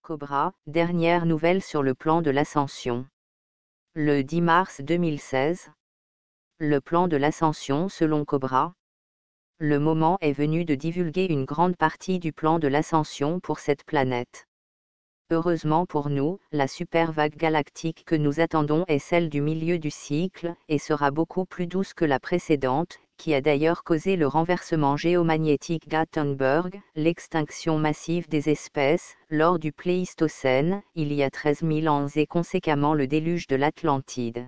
Cobra, dernière nouvelle sur le plan de l'ascension. Le 10 mars 2016. Le plan de l'ascension selon Cobra. Le moment est venu de divulguer une grande partie du plan de l'ascension pour cette planète. Heureusement pour nous, la super vague galactique que nous attendons est celle du milieu du cycle, et sera beaucoup plus douce que la précédente, qui a d'ailleurs causé le renversement géomagnétique Gutenberg, l'extinction massive des espèces, lors du Pléistocène, il y a 13 000 ans et conséquemment le déluge de l'Atlantide.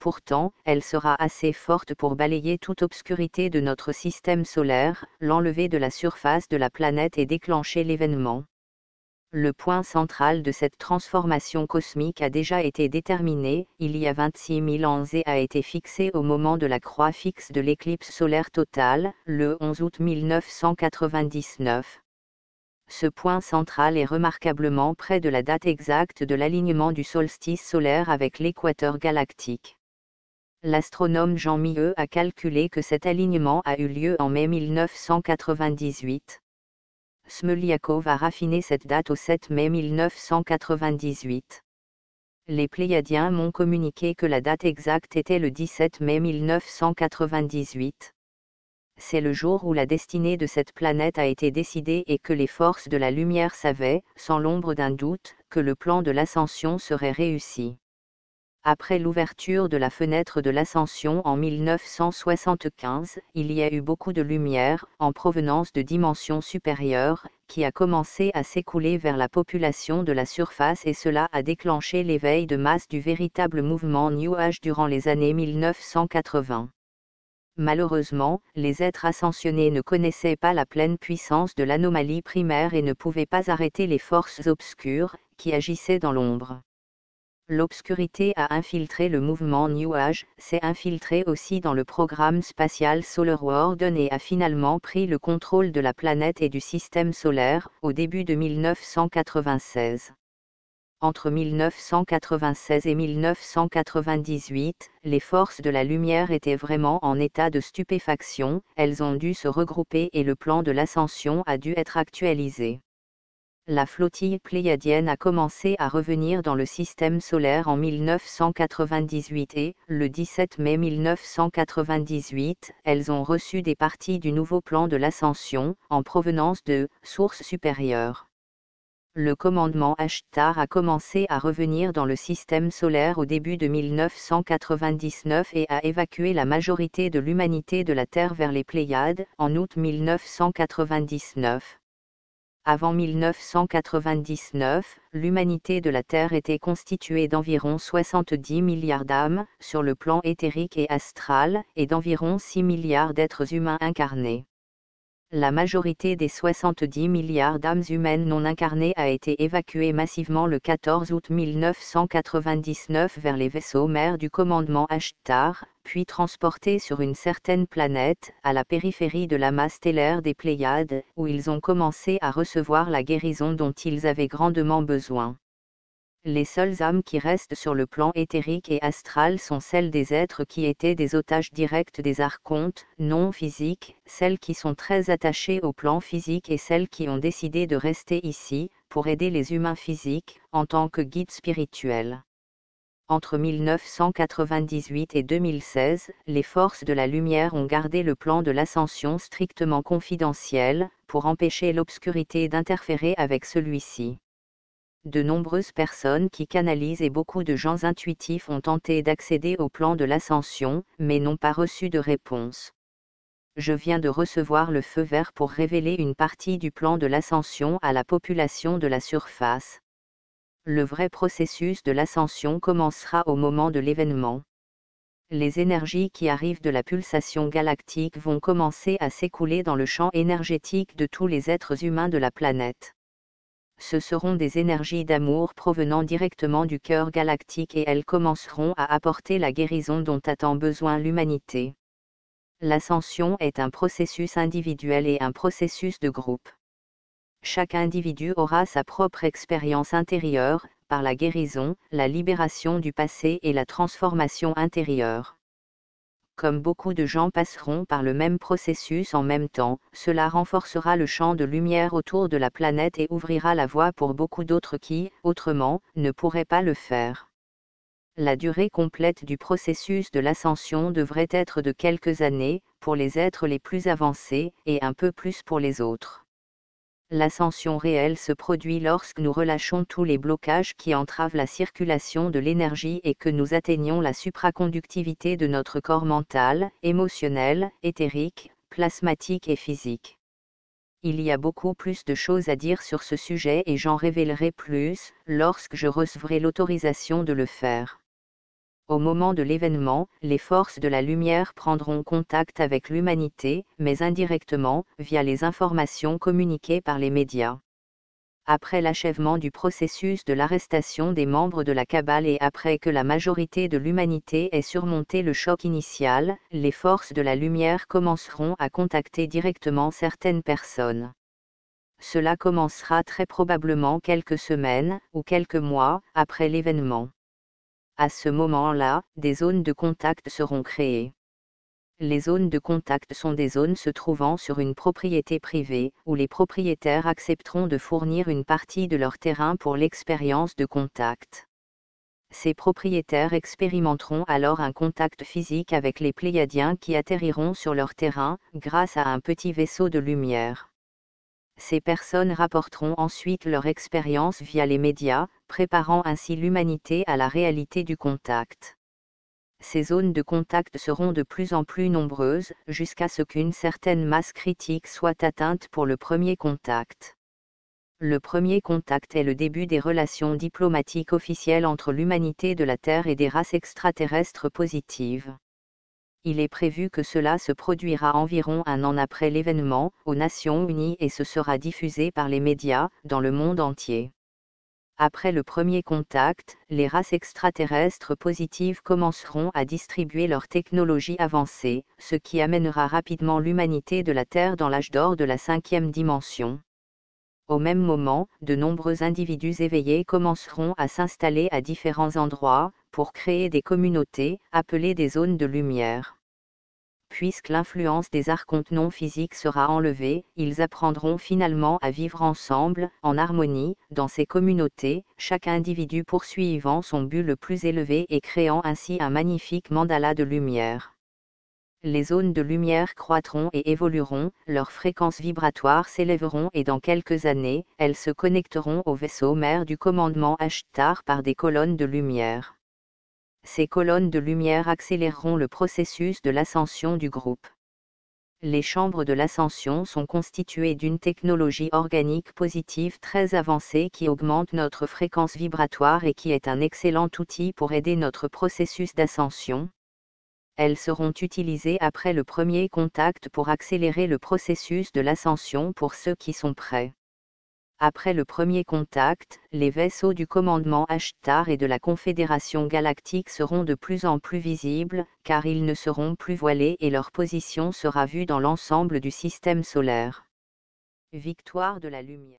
Pourtant, elle sera assez forte pour balayer toute obscurité de notre système solaire, l'enlever de la surface de la planète et déclencher l'événement. Le point central de cette transformation cosmique a déjà été déterminé, il y a 26 000 ans et a été fixé au moment de la croix fixe de l'éclipse solaire totale, le 11 août 1999. Ce point central est remarquablement près de la date exacte de l'alignement du solstice solaire avec l'équateur galactique. L'astronome Jean Millet a calculé que cet alignement a eu lieu en mai 1998. Smoliakov a raffiné cette date au 7 mai 1998. Les Pléiadiens m'ont communiqué que la date exacte était le 17 mai 1998. C'est le jour où la destinée de cette planète a été décidée et que les forces de la lumière savaient, sans l'ombre d'un doute, que le plan de l'ascension serait réussi. Après l'ouverture de la fenêtre de l'ascension en 1975, il y a eu beaucoup de lumière, en provenance de dimensions supérieures, qui a commencé à s'écouler vers la population de la surface et cela a déclenché l'éveil de masse du véritable mouvement New Age durant les années 1980. Malheureusement, les êtres ascensionnés ne connaissaient pas la pleine puissance de l'anomalie primaire et ne pouvaient pas arrêter les forces obscures, qui agissaient dans l'ombre. L'obscurité a infiltré le mouvement New Age, s'est infiltré aussi dans le programme spatial Solar Warden et a finalement pris le contrôle de la planète et du système solaire, au début de 1996. Entre 1996 et 1998, les forces de la lumière étaient vraiment en état de stupéfaction, elles ont dû se regrouper et le plan de l'ascension a dû être actualisé. La flottille pléiadienne a commencé à revenir dans le système solaire en 1998 et, le 17 mai 1998, elles ont reçu des parties du nouveau plan de l'ascension, en provenance de sources supérieures. Le commandement Ashtar a commencé à revenir dans le système solaire au début de 1999 et a évacué la majorité de l'humanité de la Terre vers les Pléiades, en août 1999. Avant 1999, l'humanité de la Terre était constituée d'environ 70 milliards d'âmes, sur le plan éthérique et astral, et d'environ 6 milliards d'êtres humains incarnés. La majorité des 70 milliards d'âmes humaines non incarnées a été évacuée massivement le 14 août 1999 vers les vaisseaux mers du commandement Ashtar, puis transportés sur une certaine planète, à la périphérie de l'amas stellaire des Pléiades, où ils ont commencé à recevoir la guérison dont ils avaient grandement besoin. Les seules âmes qui restent sur le plan éthérique et astral sont celles des êtres qui étaient des otages directs des archontes, non physiques, celles qui sont très attachées au plan physique et celles qui ont décidé de rester ici, pour aider les humains physiques, en tant que guides spirituels. Entre 1998 et 2016, les forces de la lumière ont gardé le plan de l'ascension strictement confidentiel, pour empêcher l'obscurité d'interférer avec celui-ci. De nombreuses personnes qui canalisent et beaucoup de gens intuitifs ont tenté d'accéder au plan de l'ascension, mais n'ont pas reçu de réponse. Je viens de recevoir le feu vert pour révéler une partie du plan de l'ascension à la population de la surface. Le vrai processus de l'ascension commencera au moment de l'événement. Les énergies qui arrivent de la pulsation galactique vont commencer à s'écouler dans le champ énergétique de tous les êtres humains de la planète. Ce seront des énergies d'amour provenant directement du cœur galactique et elles commenceront à apporter la guérison dont a tant besoin l'humanité. L'ascension est un processus individuel et un processus de groupe. Chaque individu aura sa propre expérience intérieure, par la guérison, la libération du passé et la transformation intérieure. comme beaucoup de gens passeront par le même processus en même temps, cela renforcera le champ de lumière autour de la planète et ouvrira la voie pour beaucoup d'autres qui, autrement, ne pourraient pas le faire. La durée complète du processus de l'ascension devrait être de quelques années, pour les êtres les plus avancés, et un peu plus pour les autres. L'ascension réelle se produit lorsque nous relâchons tous les blocages qui entravent la circulation de l'énergie et que nous atteignons la supraconductivité de notre corps mental, émotionnel, éthérique, plasmatique et physique. Il y a beaucoup plus de choses à dire sur ce sujet et j'en révélerai plus, lorsque je recevrai l'autorisation de le faire. Au moment de l'événement, les forces de la lumière prendront contact avec l'humanité, mais indirectement, via les informations communiquées par les médias. Après l'achèvement du processus de l'arrestation des membres de la Kabbale et après que la majorité de l'humanité ait surmonté le choc initial, les forces de la lumière commenceront à contacter directement certaines personnes. Cela commencera très probablement quelques semaines, ou quelques mois, après l'événement. À ce moment-là, des zones de contact seront créées. Les zones de contact sont des zones se trouvant sur une propriété privée, où les propriétaires accepteront de fournir une partie de leur terrain pour l'expérience de contact. Ces propriétaires expérimenteront alors un contact physique avec les Pléiadiens qui atterriront sur leur terrain, grâce à un petit vaisseau de lumière. Ces personnes rapporteront ensuite leur expérience via les médias, préparant ainsi l'humanité à la réalité du contact. Ces zones de contact seront de plus en plus nombreuses, jusqu'à ce qu'une certaine masse critique soit atteinte pour le premier contact. Le premier contact est le début des relations diplomatiques officielles entre l'humanité de la Terre et des races extraterrestres positives. Il est prévu que cela se produira environ un an après l'événement, aux Nations Unies et ce sera diffusé par les médias, dans le monde entier. Après le premier contact, les races extraterrestres positives commenceront à distribuer leur technologie avancée, ce qui amènera rapidement l'humanité de la Terre dans l'âge d'or de la 5e dimension. Au même moment, de nombreux individus éveillés commenceront à s'installer à différents endroits, pour créer des communautés, appelées des zones de lumière. Puisque l'influence des archontes non physiques sera enlevée, ils apprendront finalement à vivre ensemble, en harmonie, dans ces communautés, chaque individu poursuivant son but le plus élevé et créant ainsi un magnifique mandala de lumière. Les zones de lumière croîtront et évolueront, leurs fréquences vibratoires s'élèveront et dans quelques années, elles se connecteront au vaisseau mère du commandement Ashtar par des colonnes de lumière. Ces colonnes de lumière accéléreront le processus de l'ascension du groupe. Les chambres de l'ascension sont constituées d'une technologie organique positive très avancée qui augmente notre fréquence vibratoire et qui est un excellent outil pour aider notre processus d'ascension. Elles seront utilisées après le premier contact pour accélérer le processus de l'ascension pour ceux qui sont prêts. Après le premier contact, les vaisseaux du commandement Ashtar et de la Confédération galactique seront de plus en plus visibles, car ils ne seront plus voilés et leur position sera vue dans l'ensemble du système solaire. Victoire de la lumière.